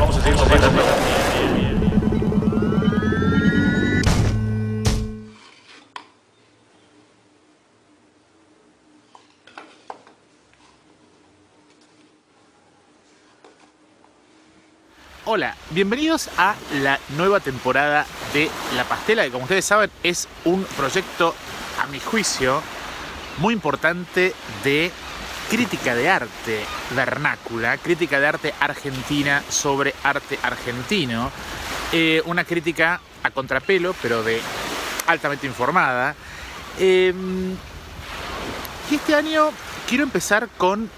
Vamos a seguir mostrando. Hola, bienvenidos a la nueva temporada de La Pastela, que como ustedes saben es un proyecto, a mi juicio, muy importante de crítica de arte vernácula, crítica de arte argentina sobre arte argentino, una crítica a contrapelo, pero altamente informada. Y este año quiero empezar con,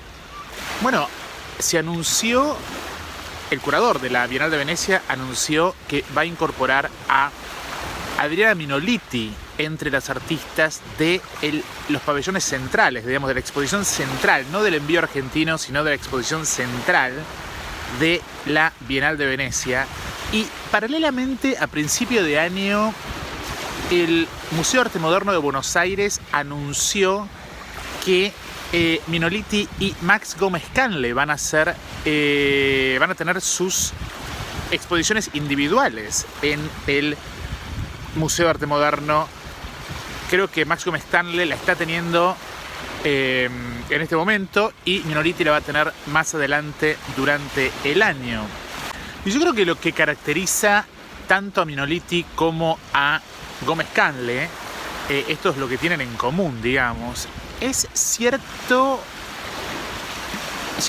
se anunció, el curador de la Bienal de Venecia anunció que va a incorporar a Adriana Minoliti entre las artistas de los pabellones centrales, digamos, de la exposición central, no del envío argentino, sino de la exposición central de la Bienal de Venecia. Y paralelamente, a principio de año, el Museo de Arte Moderno de Buenos Aires anunció que Minoliti y Max Gómez-Canle van a tener sus exposiciones individuales en el Museo de Arte Moderno. Creo que Max Gómez-Canle la está teniendo en este momento y Minoliti la va a tener más adelante durante el año. Y yo creo que lo que caracteriza tanto a Minoliti como a Gómez-Canle, esto es lo que tienen en común, digamos, es cierta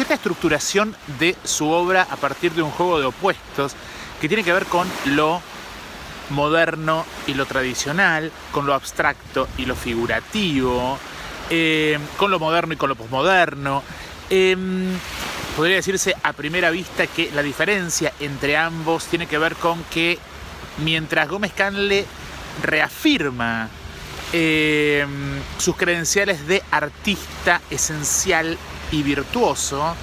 estructuración de su obra a partir de un juego de opuestos que tiene que ver con lo moderno y lo tradicional, con lo abstracto y lo figurativo, con lo moderno y con lo posmoderno. Podría decirse a primera vista que la diferencia entre ambos tiene que ver con que mientras Gómez-Canle reafirma sus credenciales de artista esencial y virtuoso,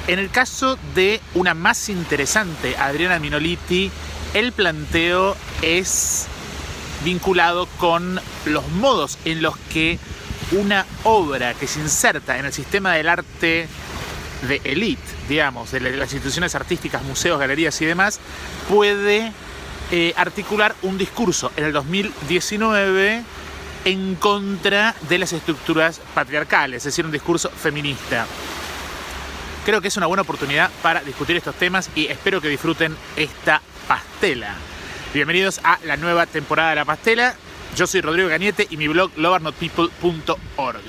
en el caso de una más interesante, Adriana Minoliti, el planteo es vinculado con los modos en los que una obra que se inserta en el sistema del arte de élite, digamos, de las instituciones artísticas, museos, galerías y demás, puede articular un discurso en el 2019 en contra de las estructuras patriarcales, es decir, un discurso feminista. Creo que es una buena oportunidad para discutir estos temas y espero que disfruten esta pastela. Bienvenidos a la nueva temporada de La Pastela. Yo soy Rodrigo Gañete y mi blog lovearnotpeople.org.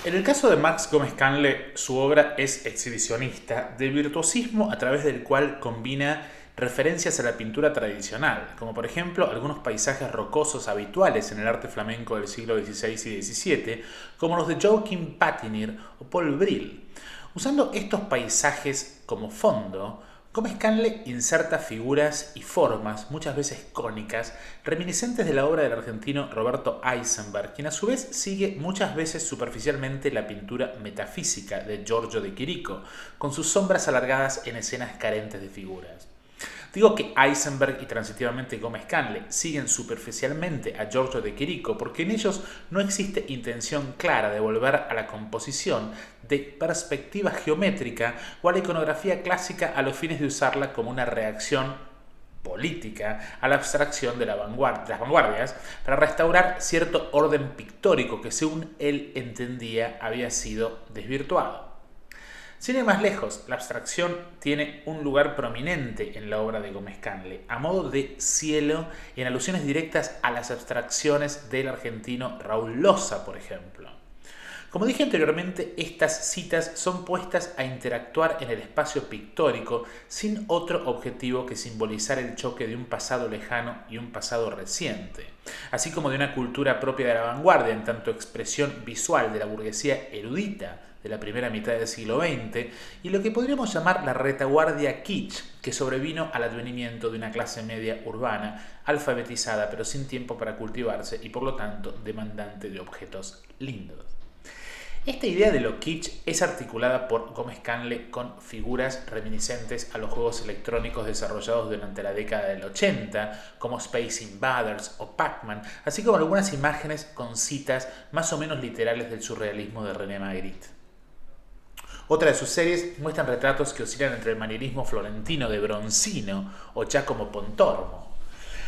En el caso de Max Gómez-Canle, su obra es exhibicionista, de virtuosismo a través del cual combina referencias a la pintura tradicional, como por ejemplo algunos paisajes rocosos habituales en el arte flamenco del siglo XVI y XVII, como los de Joaquim Patinir o Paul Bril. Usando estos paisajes como fondo, Gómez-Canle inserta figuras y formas, muchas veces cónicas, reminiscentes de la obra del argentino Roberto Eisenberg, quien a su vez sigue muchas veces superficialmente la pintura metafísica de Giorgio de Chirico, con sus sombras alargadas en escenas carentes de figuras. Digo que Eisenberg y transitivamente Gómez-Canle siguen superficialmente a Giorgio de Chirico porque en ellos no existe intención clara de volver a la composición de perspectiva geométrica o a la iconografía clásica a los fines de usarla como una reacción política a la abstracción de las vanguardias para restaurar cierto orden pictórico que, según él entendía, había sido desvirtuado. Sin ir más lejos, la abstracción tiene un lugar prominente en la obra de Gómez-Canle, a modo de cielo y en alusiones directas a las abstracciones del argentino Raúl Loza, por ejemplo. Como dije anteriormente, estas citas son puestas a interactuar en el espacio pictórico sin otro objetivo que simbolizar el choque de un pasado lejano y un pasado reciente, así como de una cultura propia de la vanguardia en tanto expresión visual de la burguesía erudita de la primera mitad del siglo XX y lo que podríamos llamar la retaguardia kitsch que sobrevino al advenimiento de una clase media urbana, alfabetizada pero sin tiempo para cultivarse y por lo tanto demandante de objetos lindos. Esta idea de lo kitsch es articulada por Gómez-Canle con figuras reminiscentes a los juegos electrónicos desarrollados durante la década del 80, como Space Invaders o Pac-Man, así como algunas imágenes con citas más o menos literales del surrealismo de René Magritte. Otra de sus series muestran retratos que oscilan entre el manierismo florentino de Bronzino o Giacomo Pontormo.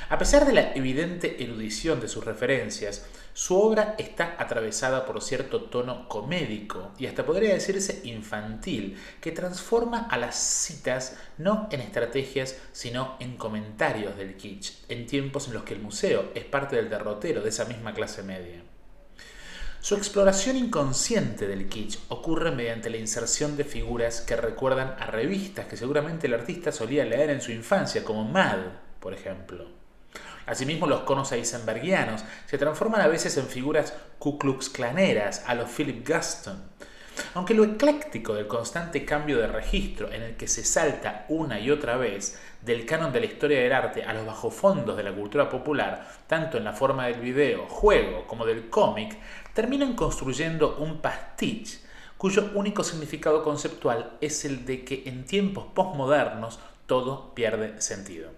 A pesar de la evidente erudición de sus referencias, su obra está atravesada por cierto tono comédico y hasta podría decirse infantil, que transforma a las citas no en estrategias, sino en comentarios del kitsch, en tiempos en los que el museo es parte del derrotero de esa misma clase media. Su exploración inconsciente del kitsch ocurre mediante la inserción de figuras que recuerdan a revistas que seguramente el artista solía leer en su infancia, como Mad, por ejemplo. Asimismo, los conos eisenbergianos se transforman a veces en figuras ku klux klaneras a los Philip Gaston. Aunque lo ecléctico del constante cambio de registro en el que se salta una y otra vez del canon de la historia del arte a los bajofondos de la cultura popular, tanto en la forma del video, juego como del cómic, terminan construyendo un pastiche cuyo único significado conceptual es el de que en tiempos postmodernos todo pierde sentido.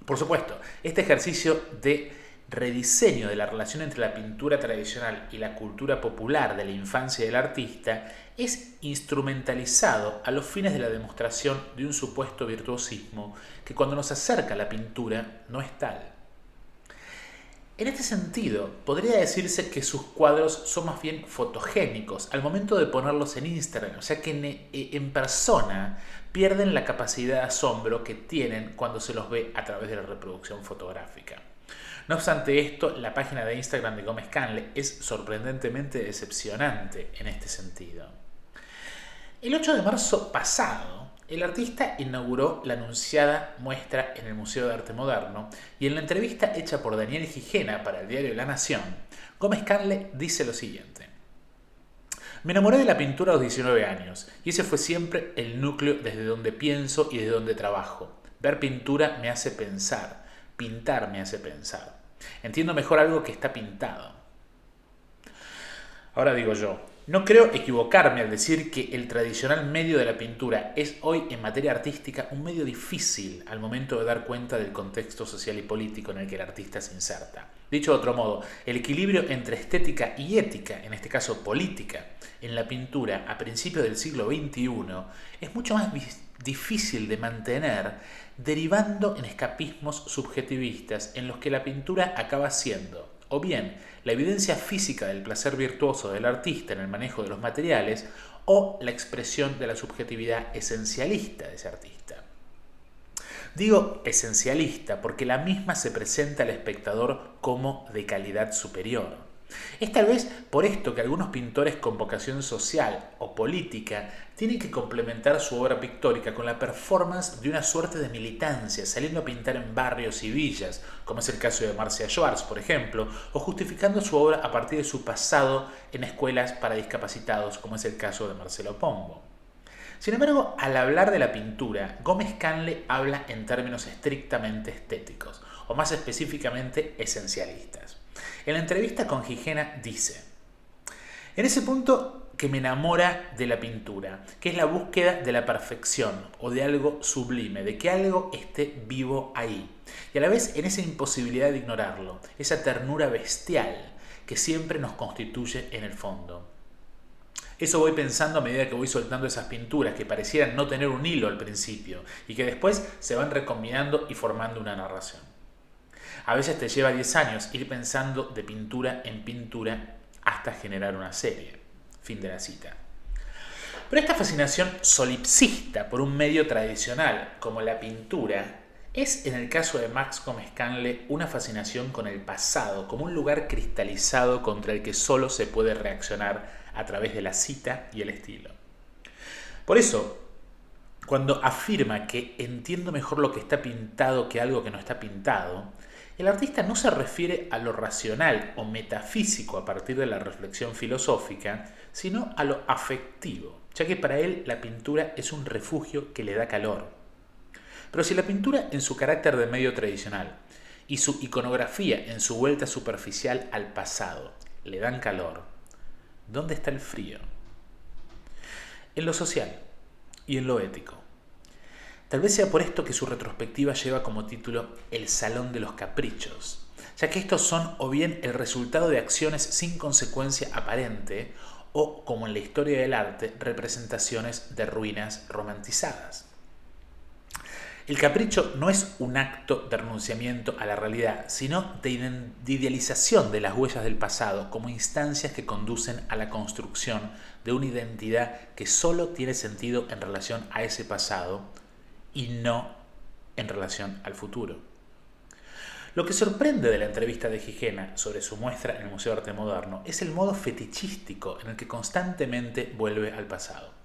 Por supuesto, este ejercicio de rediseño de la relación entre la pintura tradicional y la cultura popular de la infancia del artista es instrumentalizado a los fines de la demostración de un supuesto virtuosismo que cuando nos acerca a la pintura no es tal. En este sentido, podría decirse que sus cuadros son más bien fotogénicos al momento de ponerlos en Instagram, o sea que en persona pierden la capacidad de asombro que tienen cuando se los ve a través de la reproducción fotográfica. No obstante esto, la página de Instagram de Gómez Canle es sorprendentemente decepcionante en este sentido. El 8 de marzo pasado, el artista inauguró la anunciada muestra en el Museo de Arte Moderno y en la entrevista hecha por Daniel Gijena para el diario La Nación, Gómez Canle dice lo siguiente: me enamoré de la pintura a los 19 años y ese fue siempre el núcleo desde donde pienso y desde donde trabajo. Ver pintura me hace pensar, pintar me hace pensar. Entiendo mejor algo que está pintado. Ahora digo yo, no creo equivocarme al decir que el tradicional medio de la pintura es hoy en materia artística un medio difícil al momento de dar cuenta del contexto social y político en el que el artista se inserta. Dicho de otro modo, el equilibrio entre estética y ética, en este caso política, en la pintura a principios del siglo XXI es mucho más difícil de mantener, derivando en escapismos subjetivistas en los que la pintura acaba siendo o bien la evidencia física del placer virtuoso del artista en el manejo de los materiales o la expresión de la subjetividad esencialista de ese artista. Digo esencialista porque la misma se presenta al espectador como de calidad superior. Es tal vez por esto que algunos pintores con vocación social o política tienen que complementar su obra pictórica con la performance de una suerte de militancia, saliendo a pintar en barrios y villas, como es el caso de Marcia Schwartz, por ejemplo, o justificando su obra a partir de su pasado en escuelas para discapacitados, como es el caso de Marcelo Pombo. Sin embargo, al hablar de la pintura, Gómez Canle habla en términos estrictamente estéticos, o más específicamente esencialistas. En la entrevista con Gijena dice: en ese punto que me enamora de la pintura, que es la búsqueda de la perfección o de algo sublime, de que algo esté vivo ahí, y a la vez en esa imposibilidad de ignorarlo, esa ternura bestial que siempre nos constituye en el fondo. Eso voy pensando a medida que voy soltando esas pinturas que parecieran no tener un hilo al principio y que después se van recombinando y formando una narración. A veces te lleva 10 años ir pensando de pintura en pintura hasta generar una serie. Fin de la cita. Pero esta fascinación solipsista por un medio tradicional como la pintura es, en el caso de Max Gómez Canle, una fascinación con el pasado, como un lugar cristalizado contra el que solo se puede reaccionar a través de la cita y el estilo. Por eso, cuando afirma que entiendo mejor lo que está pintado que algo que no está pintado, el artista no se refiere a lo racional o metafísico a partir de la reflexión filosófica, sino a lo afectivo, ya que para él la pintura es un refugio que le da calor. Pero si la pintura en su carácter de medio tradicional y su iconografía en su vuelta superficial al pasado le dan calor, ¿dónde está el frío? En lo social y en lo ético. Tal vez sea por esto que su retrospectiva lleva como título El Salón de los Caprichos, ya que estos son o bien el resultado de acciones sin consecuencia aparente o, como en la historia del arte, representaciones de ruinas romantizadas. El capricho no es un acto de renunciamiento a la realidad, sino de idealización de las huellas del pasado como instancias que conducen a la construcción de una identidad que solo tiene sentido en relación a ese pasado y no en relación al futuro. Lo que sorprende de la entrevista de Gijena sobre su muestra en el Museo de Arte Moderno es el modo fetichístico en el que constantemente vuelve al pasado.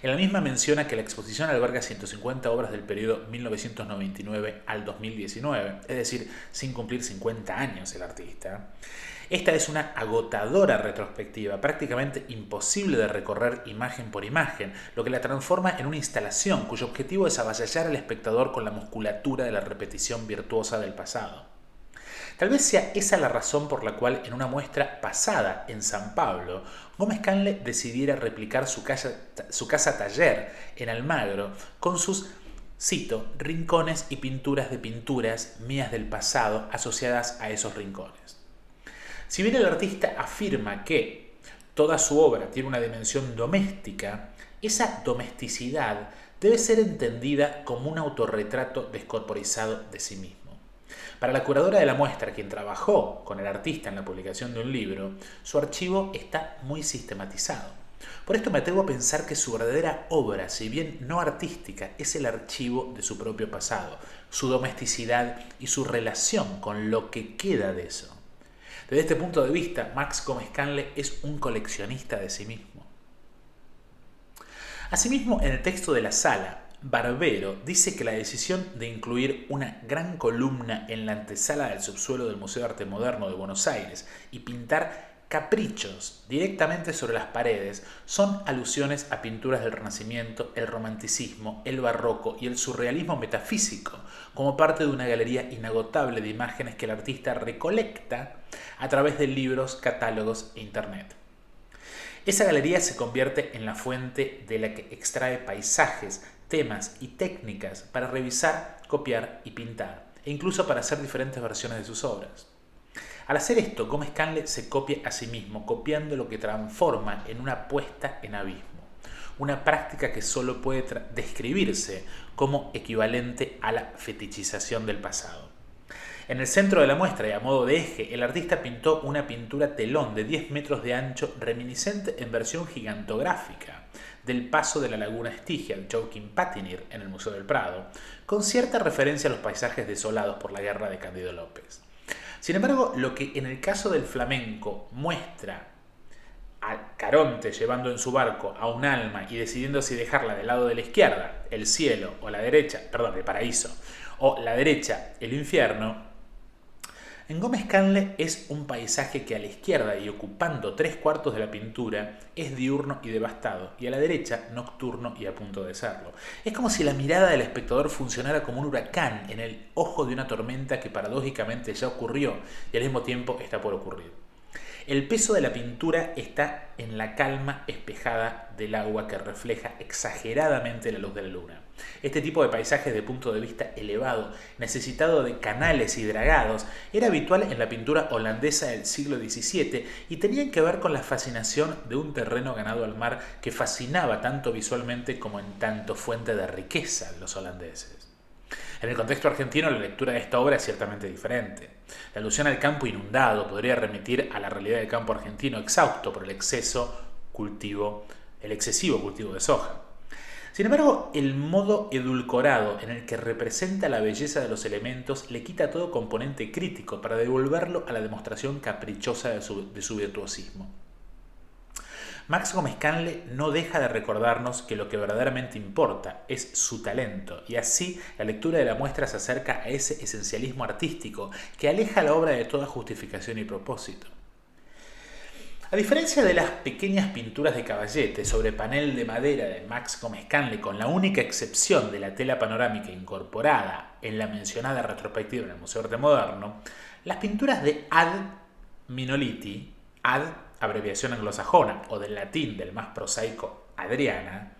En la misma menciona que la exposición alberga 150 obras del periodo 1999 al 2019, es decir, sin cumplir 50 años el artista. Esta es una agotadora retrospectiva, prácticamente imposible de recorrer imagen por imagen, lo que la transforma en una instalación cuyo objetivo es avasallar al espectador con la musculatura de la repetición virtuosa del pasado. Tal vez sea esa la razón por la cual en una muestra pasada en San Pablo, Gómez Canle decidiera replicar su casa taller en Almagro con sus, cito, rincones y pinturas de pinturas mías del pasado asociadas a esos rincones. Si bien el artista afirma que toda su obra tiene una dimensión doméstica, esa domesticidad debe ser entendida como un autorretrato descorporizado de sí mismo. Para la curadora de la muestra, quien trabajó con el artista en la publicación de un libro, su archivo está muy sistematizado. Por esto me atrevo a pensar que su verdadera obra, si bien no artística, es el archivo de su propio pasado, su domesticidad y su relación con lo que queda de eso. Desde este punto de vista, Max Gómez Canle es un coleccionista de sí mismo. Asimismo, en el texto de la sala, Barbero dice que la decisión de incluir una gran columna en la antesala del subsuelo del Museo de Arte Moderno de Buenos Aires y pintar caprichos directamente sobre las paredes son alusiones a pinturas del Renacimiento, el Romanticismo, el Barroco y el Surrealismo metafísico, como parte de una galería inagotable de imágenes que el artista recolecta a través de libros, catálogos e internet. Esa galería se convierte en la fuente de la que extrae paisajes, temas y técnicas para revisar, copiar y pintar, e incluso para hacer diferentes versiones de sus obras. Al hacer esto, Gómez Canle se copia a sí mismo, copiando lo que transforma en una puesta en abismo, una práctica que solo puede describirse como equivalente a la fetichización del pasado. En el centro de la muestra y a modo de eje, el artista pintó una pintura telón de 10 metros de ancho reminiscente en versión gigantográfica del paso de la laguna Estigia de Joaquín Patinir en el Museo del Prado, con cierta referencia a los paisajes desolados por la guerra de Cándido López. Sin embargo, lo que en el caso del flamenco muestra a Caronte llevando en su barco a un alma y decidiendo si dejarla del lado de la izquierda, el cielo, o la derecha, perdón, el paraíso, o la derecha, el infierno, en Gómez Canle es un paisaje que a la izquierda y ocupando 3/4 de la pintura es diurno y devastado, y a la derecha nocturno y a punto de serlo. Es como si la mirada del espectador funcionara como un huracán en el ojo de una tormenta que paradójicamente ya ocurrió y al mismo tiempo está por ocurrir. El peso de la pintura está en la calma espejada del agua que refleja exageradamente la luz de la luna. Este tipo de paisajes de punto de vista elevado, necesitado de canales y dragados, era habitual en la pintura holandesa del siglo XVII y tenían que ver con la fascinación de un terreno ganado al mar que fascinaba tanto visualmente como en tanto fuente de riqueza de los holandeses. En el contexto argentino, la lectura de esta obra es ciertamente diferente. La alusión al campo inundado podría remitir a la realidad del campo argentino exhausto por el excesivo cultivo de soja. Sin embargo, el modo edulcorado en el que representa la belleza de los elementos le quita todo componente crítico para devolverlo a la demostración caprichosa de su virtuosismo. Max Gómez Canle no deja de recordarnos que lo que verdaderamente importa es su talento, y así la lectura de la muestra se acerca a ese esencialismo artístico que aleja la obra de toda justificación y propósito. A diferencia de las pequeñas pinturas de caballete sobre panel de madera de Max Gómez Canle, con la única excepción de la tela panorámica incorporada en la mencionada retrospectiva en el Museo de Arte Moderno, las pinturas de Ad Minoliti, Ad, abreviación anglosajona, o del latín del más prosaico Adriana,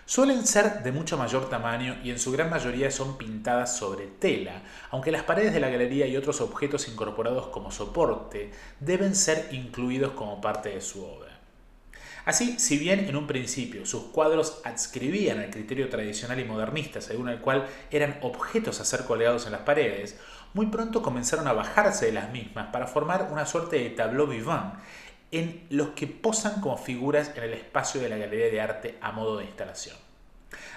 suelen ser de mucho mayor tamaño y en su gran mayoría son pintadas sobre tela, aunque las paredes de la galería y otros objetos incorporados como soporte deben ser incluidos como parte de su obra. Así, si bien en un principio sus cuadros adscribían el criterio tradicional y modernista según el cual eran objetos a ser colgados en las paredes, muy pronto comenzaron a bajarse de las mismas para formar una suerte de tableau vivant en los que posan como figuras en el espacio de la galería de arte a modo de instalación.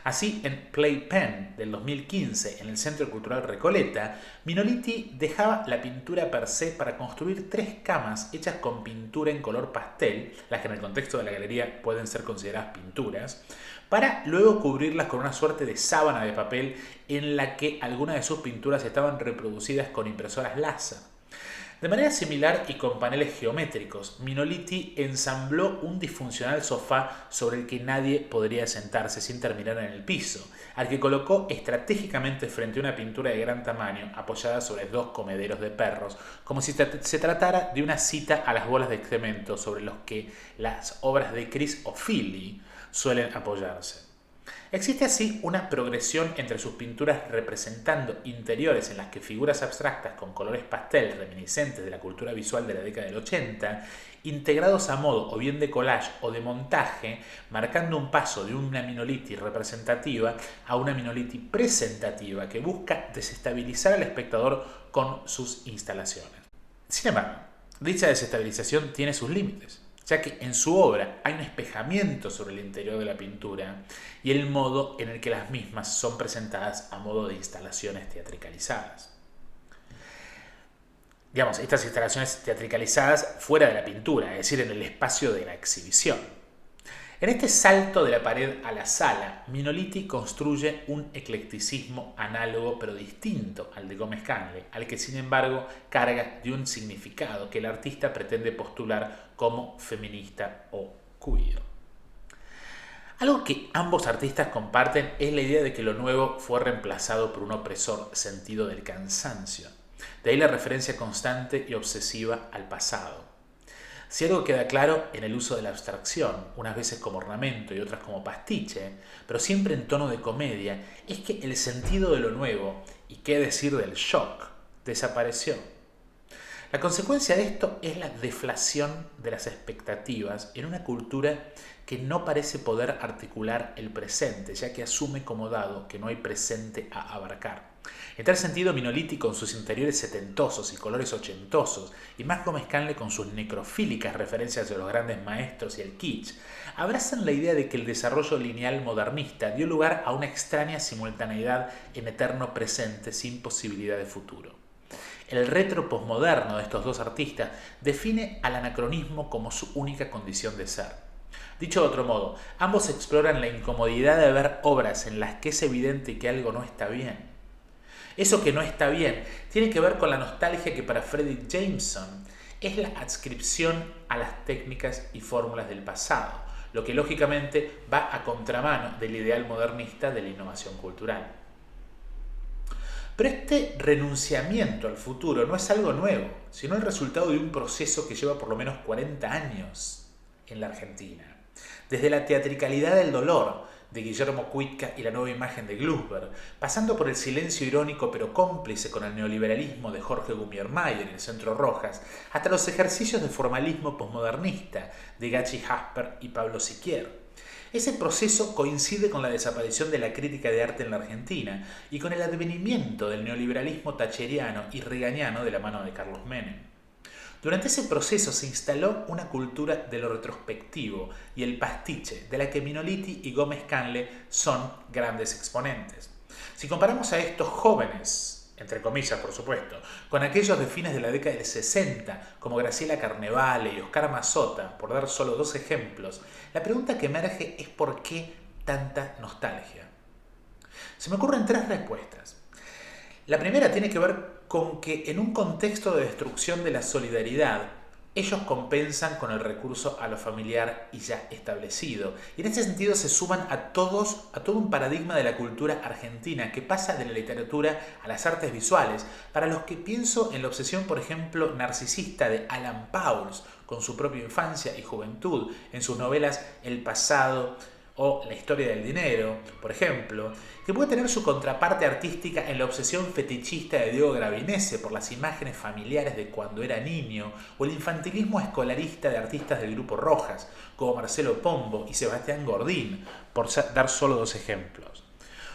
Así, en Playpen del 2015, en el Centro Cultural Recoleta, Minoliti dejaba la pintura per se para construir 3 camas hechas con pintura en color pastel, las que en el contexto de la galería pueden ser consideradas pinturas, para luego cubrirlas con una suerte de sábana de papel en la que algunas de sus pinturas estaban reproducidas con impresoras láser. De manera similar y con paneles geométricos, Minoliti ensambló un disfuncional sofá sobre el que nadie podría sentarse sin terminar en el piso, al que colocó estratégicamente frente a una pintura de gran tamaño apoyada sobre 2 comederos de perros, como si se tratara de una cita a las bolas de excremento sobre los que las obras de Chris O'Feely suelen apoyarse. Existe así una progresión entre sus pinturas representando interiores en las que figuras abstractas con colores pastel reminiscentes de la cultura visual de la década del 80, integrados a modo o bien de collage o de montaje, marcando un paso de una Minoliti representativa a una Minoliti presentativa que busca desestabilizar al espectador con sus instalaciones. Sin embargo, dicha desestabilización tiene sus límites, ya que en su obra hay un espejamiento sobre el interior de la pintura y el modo en el que las mismas son presentadas a modo de instalaciones teatricalizadas. Digamos, estas instalaciones teatricalizadas fuera de la pintura, es decir, en el espacio de la exhibición. En este salto de la pared a la sala, Minoliti construye un eclecticismo análogo pero distinto al de Gómez Canle, al que sin embargo carga de un significado que el artista pretende postular como feminista o queer. Algo que ambos artistas comparten es la idea de que lo nuevo fue reemplazado por un opresor sentido del cansancio. De ahí la referencia constante y obsesiva al pasado. Si algo queda claro en el uso de la abstracción, unas veces como ornamento y otras como pastiche, pero siempre en tono de comedia, es que el sentido de lo nuevo, y qué decir del shock, desapareció. La consecuencia de esto es la deflación de las expectativas en una cultura que no parece poder articular el presente, ya que asume como dado que no hay presente a abarcar. En tal sentido, Minoliti con sus interiores setentosos y colores ochentosos, y más Gómez Canle con sus necrofílicas referencias a los grandes maestros y el kitsch, abrazan la idea de que el desarrollo lineal modernista dio lugar a una extraña simultaneidad en eterno presente sin posibilidad de futuro. El retro posmoderno de estos dos artistas define al anacronismo como su única condición de ser. Dicho de otro modo, ambos exploran la incomodidad de ver obras en las que es evidente que algo no está bien. Eso que no está bien tiene que ver con la nostalgia que para Fredric Jameson es la adscripción a las técnicas y fórmulas del pasado, lo que lógicamente va a contramano del ideal modernista de la innovación cultural. Pero este renunciamiento al futuro no es algo nuevo, sino el resultado de un proceso que lleva por lo menos 40 años en la Argentina. Desde la teatricalidad del dolor de Guillermo Cuitca y la nueva imagen de Glusberg, pasando por el silencio irónico pero cómplice con el neoliberalismo de Jorge Gummiermayer en el Centro Rojas, hasta los ejercicios de formalismo posmodernista de Gachi Jasper y Pablo Siquier. Ese proceso coincide con la desaparición de la crítica de arte en la Argentina y con el advenimiento del neoliberalismo thatcheriano y reaganiano de la mano de Carlos Menem. Durante ese proceso se instaló una cultura de lo retrospectivo y el pastiche, de la que Minoliti y Gómez Canle son grandes exponentes. Si comparamos a estos jóvenes, entre comillas por supuesto, con aquellos de fines de la década del 60, como Graciela Carnevale y Oscar Mazota, por dar solo 2 ejemplos, la pregunta que emerge es ¿por qué tanta nostalgia? Se me ocurren 3 respuestas. La primera tiene que ver con que en un contexto de destrucción de la solidaridad, ellos compensan con el recurso a lo familiar y ya establecido. Y en ese sentido se suman a todo un paradigma de la cultura argentina que pasa de la literatura a las artes visuales, para los que pienso en la obsesión, por ejemplo, narcisista de Alan Pauls con su propia infancia y juventud, en sus novelas El pasado o La historia del dinero, por ejemplo, que puede tener su contraparte artística en la obsesión fetichista de Diego Gravinese por las imágenes familiares de cuando era niño, o el infantilismo escolarista de artistas del grupo Rojas, como Marcelo Pombo y Sebastián Gordín, por dar solo dos ejemplos.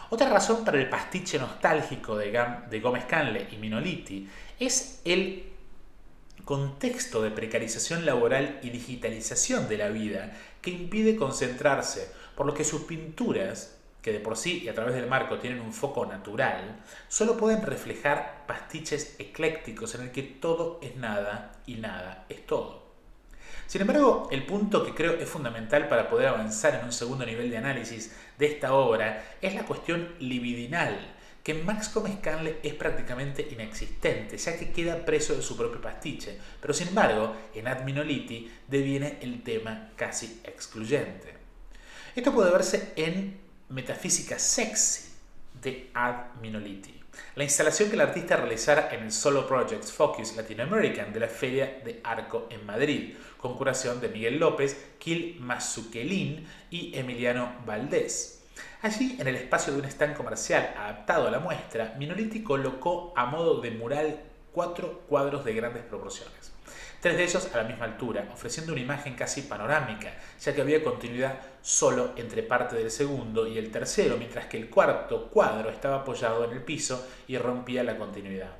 Otra razón para el pastiche nostálgico de Gómez Canle y Minoliti es el contexto de precarización laboral y digitalización de la vida que impide concentrarse, por lo que sus pinturas, que de por sí y a través del marco tienen un foco natural, solo pueden reflejar pastiches eclécticos en el que todo es nada y nada es todo. Sin embargo, el punto que creo es fundamental para poder avanzar en un segundo nivel de análisis de esta obra es la cuestión libidinal, que en Max Gómez Canle es prácticamente inexistente, ya que queda preso de su propio pastiche, pero sin embargo, en Ad Minoliti deviene el tema casi excluyente. Esto puede verse en Metafísica Sexy de Ad Minoliti, la instalación que el artista realizara en el Solo Projects Focus Latin American de la Feria de Arco en Madrid, con curación de Miguel López, Kil Mazzucchelin y Emiliano Valdés. Allí, en el espacio de un stand comercial adaptado a la muestra, Minoliti colocó a modo de mural 4 cuadros de grandes proporciones. 3 de ellos a la misma altura, ofreciendo una imagen casi panorámica, ya que había continuidad solo entre parte del segundo y el tercero, mientras que el cuarto cuadro estaba apoyado en el piso y rompía la continuidad.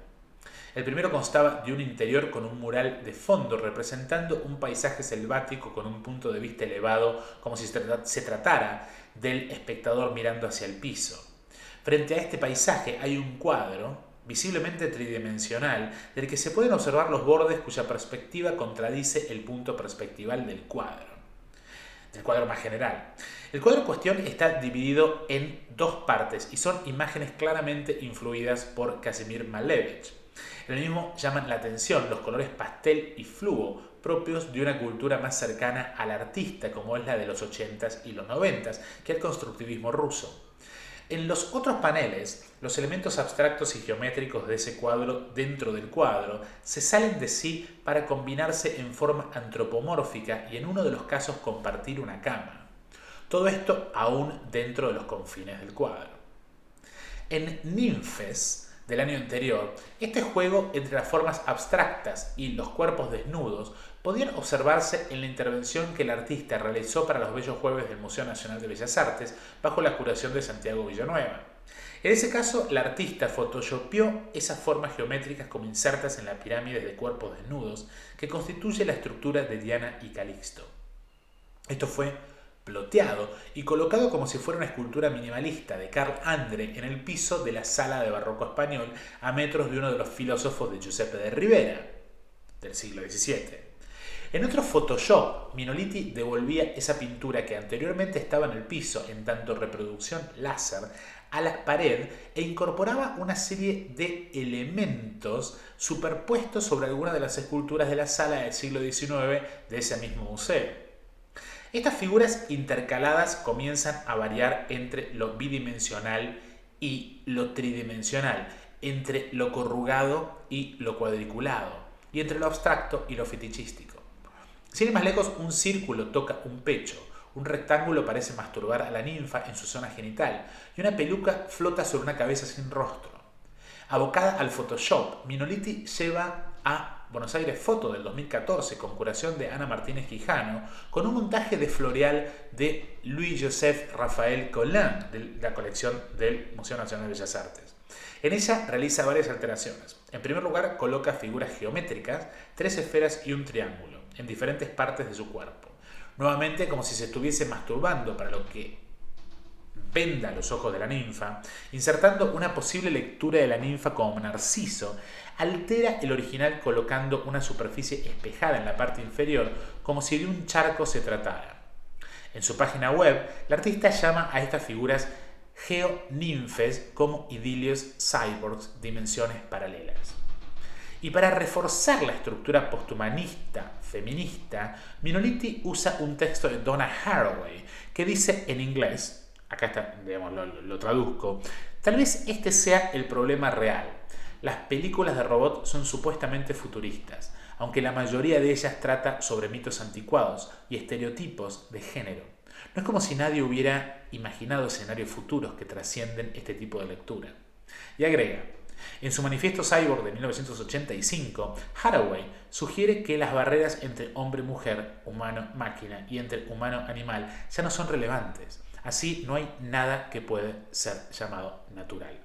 El primero constaba de un interior con un mural de fondo representando un paisaje selvático con un punto de vista elevado, como si se tratara del espectador mirando hacia el piso. Frente a este paisaje hay un cuadro, visiblemente tridimensional, del que se pueden observar los bordes cuya perspectiva contradice el punto perspectival del cuadro más general. El cuadro en cuestión está dividido en 2 partes y son imágenes claramente influidas por Kazimir Malevich. En el mismo llaman la atención los colores pastel y fluo, propios de una cultura más cercana al artista, como es la de los 80s y los 90s, que el constructivismo ruso. En los otros paneles, los elementos abstractos y geométricos de ese cuadro dentro del cuadro se salen de sí para combinarse en forma antropomórfica y en uno de los casos compartir una cama. Todo esto aún dentro de los confines del cuadro. En Ninfes, del año anterior, este juego entre las formas abstractas y los cuerpos desnudos podían observarse en la intervención que el artista realizó para los Bellos Jueves del Museo Nacional de Bellas Artes bajo la curación de Santiago Villanueva. En ese caso, el artista photoshopeó esas formas geométricas como insertas en la pirámide de cuerpos desnudos que constituye la estructura de Diana y Calixto. Esto fue ploteado y colocado como si fuera una escultura minimalista de Carl Andre en el piso de la Sala de Barroco Español a metros de uno de los filósofos de Giuseppe de Rivera, del siglo XVII. En otro Photoshop, Minoliti devolvía esa pintura que anteriormente estaba en el piso en tanto reproducción láser a la pared e incorporaba una serie de elementos superpuestos sobre algunas de las esculturas de la sala del siglo XIX de ese mismo museo. Estas figuras intercaladas comienzan a variar entre lo bidimensional y lo tridimensional, entre lo corrugado y lo cuadriculado, y entre lo abstracto y lo fetichístico. Sin ir más lejos, un círculo toca un pecho, un rectángulo parece masturbar a la ninfa en su zona genital, y una peluca flota sobre una cabeza sin rostro. Abocada al Photoshop, Minoliti lleva a Buenos Aires Foto del 2014 con curación de Ana Martínez Quijano, con un montaje de floreal de Louis-Joseph Raphael Collin de la colección del Museo Nacional de Bellas Artes. En ella realiza varias alteraciones. En primer lugar, coloca figuras geométricas, 3 esferas y un triángulo, en diferentes partes de su cuerpo. Nuevamente, como si se estuviese masturbando, para lo que venda los ojos de la ninfa, insertando una posible lectura de la ninfa como Narciso, altera el original colocando una superficie espejada en la parte inferior como si de un charco se tratara. En su página web, el artista llama a estas figuras geoninfes como idilios cyborgs, dimensiones paralelas. Y para reforzar la estructura posthumanista feminista, Minoliti usa un texto de Donna Haraway que dice en inglés, acá está, digamos, lo traduzco, tal vez este sea el problema real. Las películas de robot son supuestamente futuristas, aunque la mayoría de ellas trata sobre mitos anticuados y estereotipos de género. No es como si nadie hubiera imaginado escenarios futuros que trascienden este tipo de lectura. Y agrega, en su manifiesto Cyborg de 1985, Haraway sugiere que las barreras entre hombre-mujer, humano-máquina y entre humano-animal ya no son relevantes. Así no hay nada que puede ser llamado natural.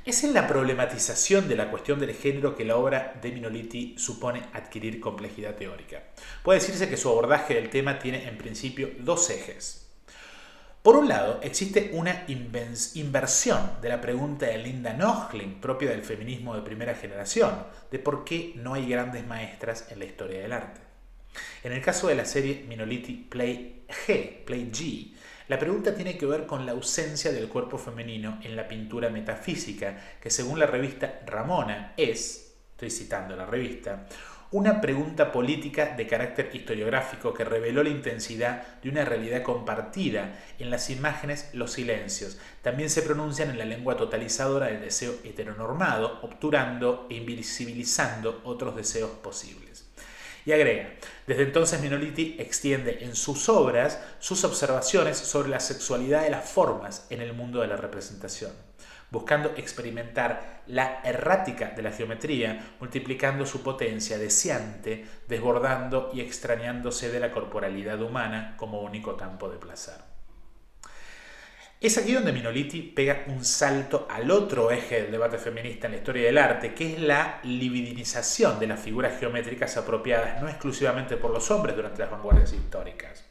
Es en la problematización de la cuestión del género que la obra de Minoliti supone adquirir complejidad teórica. Puede decirse que su abordaje del tema tiene en principio dos ejes. Por un lado, existe una inversión de la pregunta de Linda Nördling, propia del feminismo de primera generación, de por qué no hay grandes maestras en la historia del arte. En el caso de la serie Minoliti Play G, la pregunta tiene que ver con la ausencia del cuerpo femenino en la pintura metafísica, que según la revista Ramona estoy citando la revista, una pregunta política de carácter historiográfico que reveló la intensidad de una realidad compartida. En las imágenes, los silencios también se pronuncian en la lengua totalizadora del deseo heteronormado, obturando e invisibilizando otros deseos posibles. Y agrega, desde entonces Minoliti extiende en sus obras sus observaciones sobre la sexualidad de las formas en el mundo de la representación, buscando experimentar la errática de la geometría, multiplicando su potencia deseante, desbordando y extrañándose de la corporalidad humana como único campo de placer. Es aquí donde Minoliti pega un salto al otro eje del debate feminista en la historia del arte, que es la libidinización de las figuras geométricas apropiadas no exclusivamente por los hombres durante las vanguardias históricas.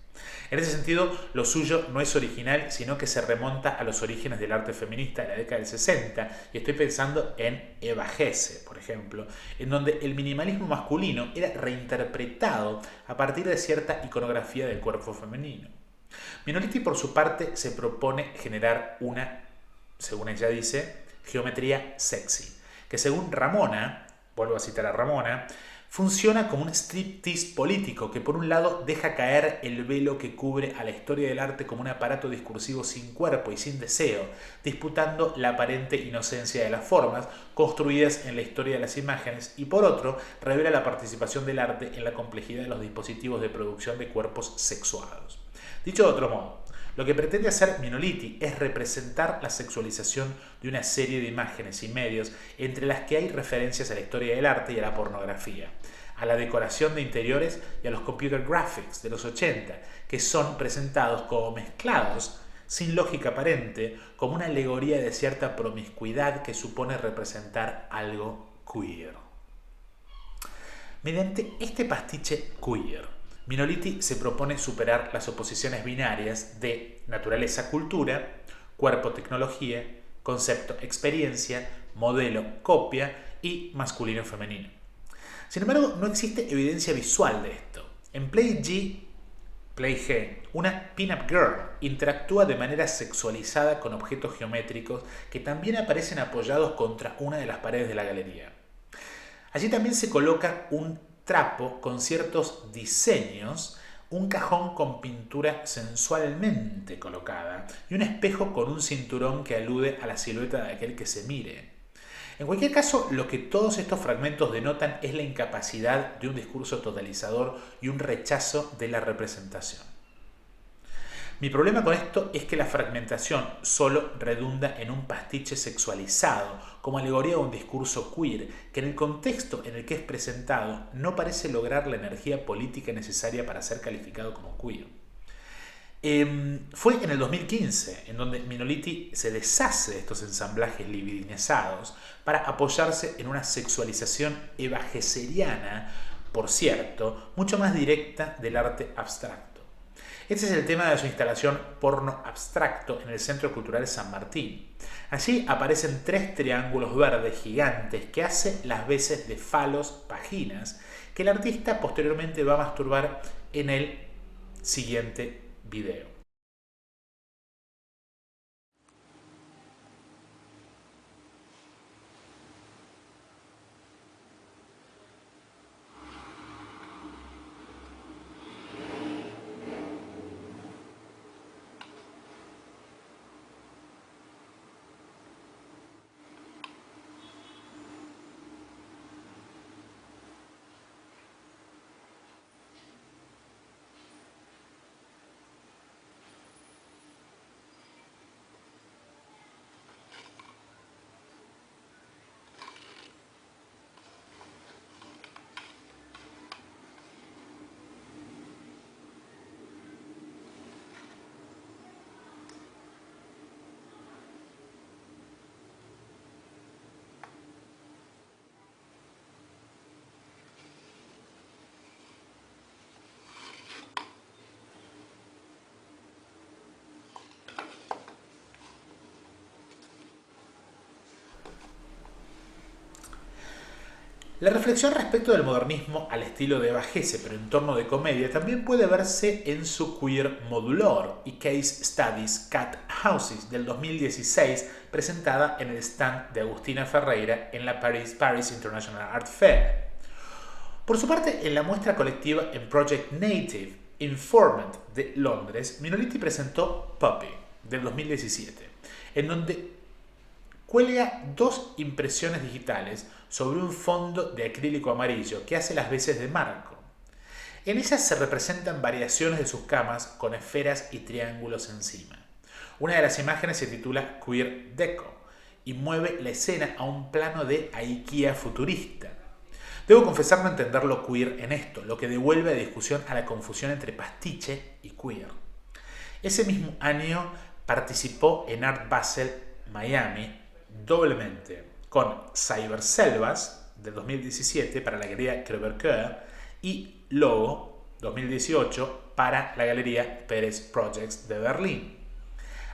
En ese sentido, lo suyo no es original, sino que se remonta a los orígenes del arte feminista de la década del 60, y estoy pensando en Eva Hesse, por ejemplo, en donde el minimalismo masculino era reinterpretado a partir de cierta iconografía del cuerpo femenino. Minoliti, por su parte, se propone generar una, según ella dice, geometría sexy, que según Ramona, vuelvo a citar a Ramona, funciona como un striptease político que por un lado deja caer el velo que cubre a la historia del arte como un aparato discursivo sin cuerpo y sin deseo, disputando la aparente inocencia de las formas construidas en la historia de las imágenes, y por otro revela la participación del arte en la complejidad de los dispositivos de producción de cuerpos sexuados. Dicho de otro modo, lo que pretende hacer Minoliti es representar la sexualización de una serie de imágenes y medios entre las que hay referencias a la historia del arte y a la pornografía, a la decoración de interiores y a los computer graphics de los 80, que son presentados como mezclados, sin lógica aparente, como una alegoría de cierta promiscuidad que supone representar algo queer. Mediante este pastiche queer, Minoliti se propone superar las oposiciones binarias de naturaleza-cultura, cuerpo-tecnología, concepto-experiencia, modelo-copia y masculino-femenino. Sin embargo, no existe evidencia visual de esto. En Play G, una pin-up girl interactúa de manera sexualizada con objetos geométricos que también aparecen apoyados contra una de las paredes de la galería. Allí también se coloca un trapo con ciertos diseños, un cajón con pintura sensualmente colocada y un espejo con un cinturón que alude a la silueta de aquel que se mire. En cualquier caso, lo que todos estos fragmentos denotan es la incapacidad de un discurso totalizador y un rechazo de la representación. Mi problema con esto es que la fragmentación solo redunda en un pastiche sexualizado, como alegoría de un discurso queer, que en el contexto en el que es presentado no parece lograr la energía política necesaria para ser calificado como queer. Fue en el 2015 en donde Minoliti se deshace de estos ensamblajes libidinizados para apoyarse en una sexualización evagesseriana, por cierto, mucho más directa del arte abstracto. Este es el tema de su instalación Porno Abstracto en el Centro Cultural San Martín. Allí aparecen 3 triángulos verdes gigantes que hacen las veces de falos vaginas que el artista posteriormente va a masturbar en el siguiente video. La reflexión respecto del modernismo al estilo de Eva Hesse, pero en torno de comedia, también puede verse en su Queer Modulor y Case Studies Cat Houses del 2016, presentada en el stand de Agustina Ferreira en la Paris International Art Fair. Por su parte, en la muestra colectiva en Project Native Informant de Londres, Minoliti presentó Puppy del 2017, en donde cuelga 2 impresiones digitales sobre un fondo de acrílico amarillo que hace las veces de marco. En ellas se representan variaciones de sus camas con esferas y triángulos encima. Una de las imágenes se titula Queer Deco y mueve la escena a un plano de IKEA futurista. Debo confesar no entender lo queer en esto, lo que devuelve a discusión a la confusión entre pastiche y queer. Ese mismo año participó en Art Basel Miami doblemente con Cyberselvas del 2017 para la galería Crevecoeur y Logo 2018 para la galería Pérez Projects de Berlín.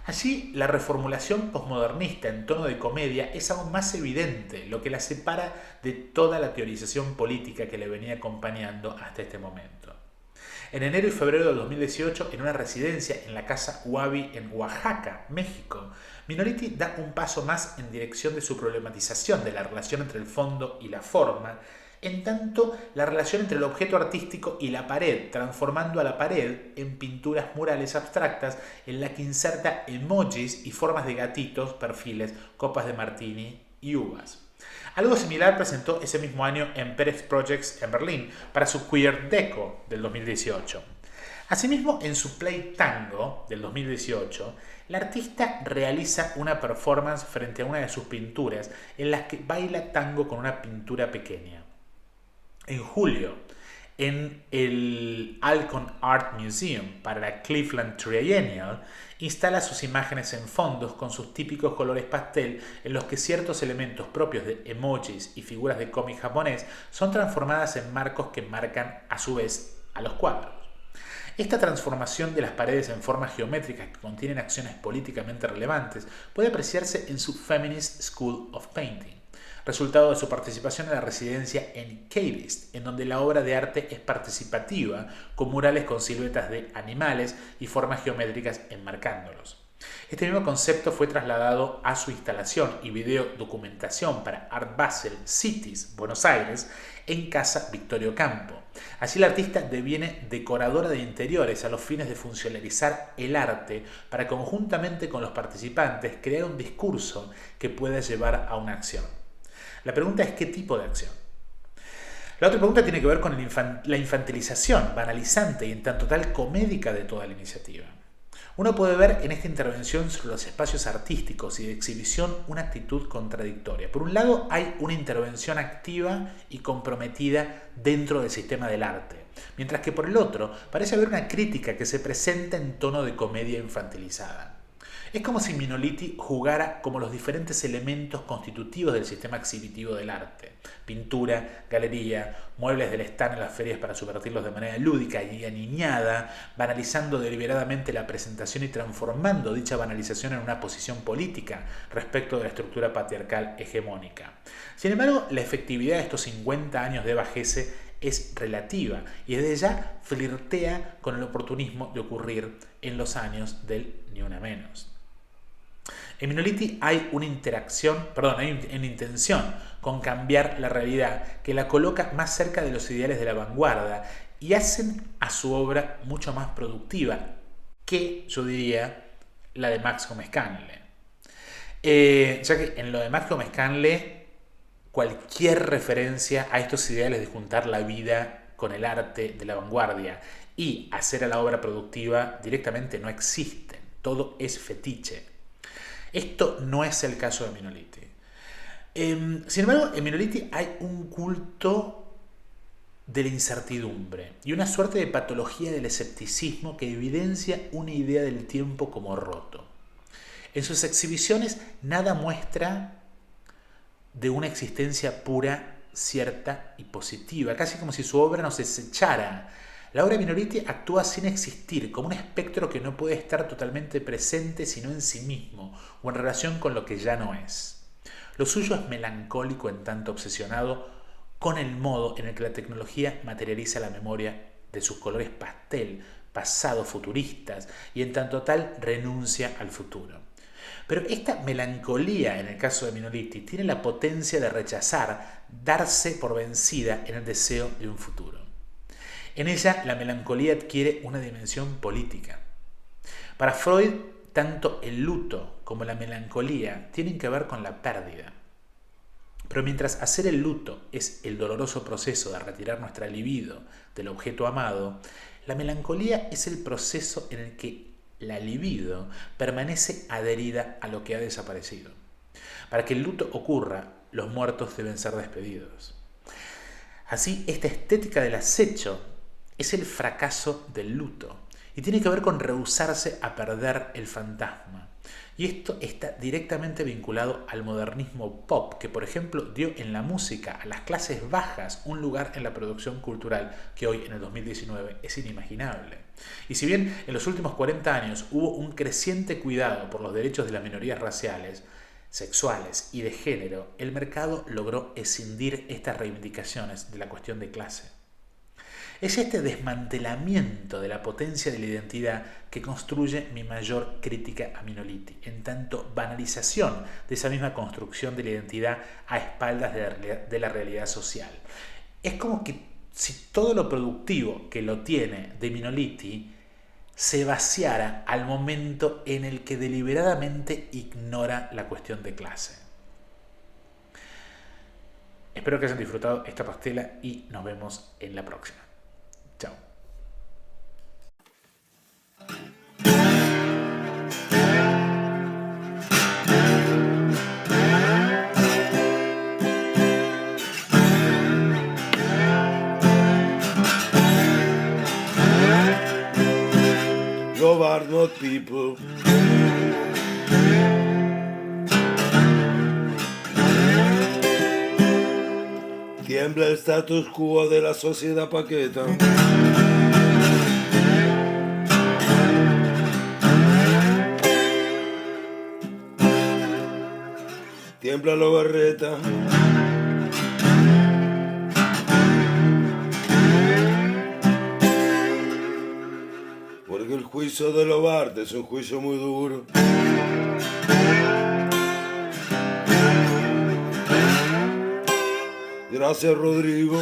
Allí la reformulación posmodernista en tono de comedia es aún más evidente, lo que la separa de toda la teorización política que le venía acompañando hasta este momento. En enero y febrero del 2018, en una residencia en la Casa Huabi en Oaxaca, México, Minoliti da un paso más en dirección de su problematización de la relación entre el fondo y la forma, en tanto la relación entre el objeto artístico y la pared, transformando a la pared en pinturas murales abstractas en la que inserta emojis y formas de gatitos, perfiles, copas de martini y uvas. Algo similar presentó ese mismo año en Pérez Projects en Berlín para su Queer Deco del 2018. Asimismo, en su Play Tango del 2018, la artista realiza una performance frente a una de sus pinturas en las que baila tango con una pintura pequeña. En julio, en el Alcon Art Museum para la Cleveland Triennial, instala sus imágenes en fondos con sus típicos colores pastel en los que ciertos elementos propios de emojis y figuras de cómic japonés son transformadas en marcos que marcan a su vez a los cuadros. Esta transformación de las paredes en formas geométricas que contienen acciones políticamente relevantes puede apreciarse en su Feminist School of Painting, resultado de su participación en la residencia en Cadist, en donde la obra de arte es participativa, con murales con siluetas de animales y formas geométricas enmarcándolos. Este mismo concepto fue trasladado a su instalación y video documentación para Art Basel Cities, Buenos Aires, en Casa Victorio Campo. Allí la artista deviene decoradora de interiores a los fines de funcionalizar el arte para conjuntamente con los participantes crear un discurso que pueda llevar a una acción. La pregunta es ¿qué tipo de acción? La otra pregunta tiene que ver con la infantilización banalizante y en tanto tal comédica de toda la iniciativa. Uno puede ver en esta intervención sobre los espacios artísticos y de exhibición una actitud contradictoria. Por un lado, hay una intervención activa y comprometida dentro del sistema del arte, mientras que por el otro parece haber una crítica que se presenta en tono de comedia infantilizada. Es como si Minoliti jugara como los diferentes elementos constitutivos del sistema exhibitivo del arte: pintura, galería, muebles del stand en las ferias para subvertirlos de manera lúdica y aniñada, banalizando deliberadamente la presentación y transformando dicha banalización en una posición política respecto de la estructura patriarcal hegemónica. Sin embargo, la efectividad de estos 50 años de Eva Hesse es relativa y desde ya flirtea con el oportunismo de ocurrir en los años del Ni Una Menos. En Minoliti hay una intención con cambiar la realidad que la coloca más cerca de los ideales de la vanguardia y hacen a su obra mucho más productiva que, yo diría, la de Max Gómez Canle. Ya que en lo de Max Gómez Canle, cualquier referencia a estos ideales de juntar la vida con el arte de la vanguardia y hacer a la obra productiva directamente no existen. Todo es fetiche. Esto no es el caso de Minoliti. Sin embargo, en Minoliti hay un culto de la incertidumbre y una suerte de patología del escepticismo que evidencia una idea del tiempo como roto. En sus exhibiciones nada muestra de una existencia pura, cierta y positiva, casi como si su obra nos desechara. La obra de Minoliti actúa sin existir, como un espectro que no puede estar totalmente presente sino en sí mismo o en relación con lo que ya no es. Lo suyo es melancólico en tanto obsesionado con el modo en el que la tecnología materializa la memoria de sus colores pastel, pasados futuristas, y en tanto tal renuncia al futuro. Pero esta melancolía, en el caso de Minoliti, tiene la potencia de rechazar, darse por vencida en el deseo de un futuro. En ella, la melancolía adquiere una dimensión política. Para Freud, tanto el luto como la melancolía tienen que ver con la pérdida. Pero mientras hacer el luto es el doloroso proceso de retirar nuestra libido del objeto amado, la melancolía es el proceso en el que la libido permanece adherida a lo que ha desaparecido. Para que el luto ocurra, los muertos deben ser despedidos. Así, esta estética del acecho es el fracaso del luto y tiene que ver con rehusarse a perder el fantasma. Y esto está directamente vinculado al modernismo pop, que por ejemplo dio en la música a las clases bajas un lugar en la producción cultural que hoy en el 2019 es inimaginable. Y si bien en los últimos 40 años hubo un creciente cuidado por los derechos de las minorías raciales, sexuales y de género, el mercado logró escindir estas reivindicaciones de la cuestión de clase. Es este desmantelamiento de la potencia de la identidad que construye mi mayor crítica a Minoliti, en tanto banalización de esa misma construcción de la identidad a espaldas de la realidad social. Es como que si todo lo productivo que lo tiene de Minoliti se vaciara al momento en el que deliberadamente ignora la cuestión de clase. Espero que hayan disfrutado esta pastela y nos vemos en la próxima. Chao. Love are not people. Tiembla el status quo de la sociedad paqueta. Tiembla la barreta. Porque el juicio de Lobart es un juicio muy duro. Gracias, Rodrigo.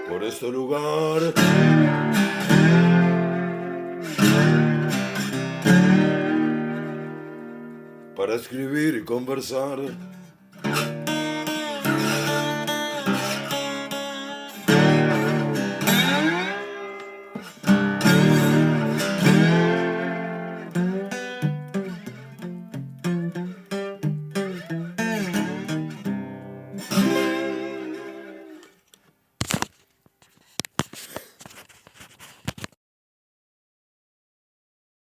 Por este lugar. Para escribir y conversar.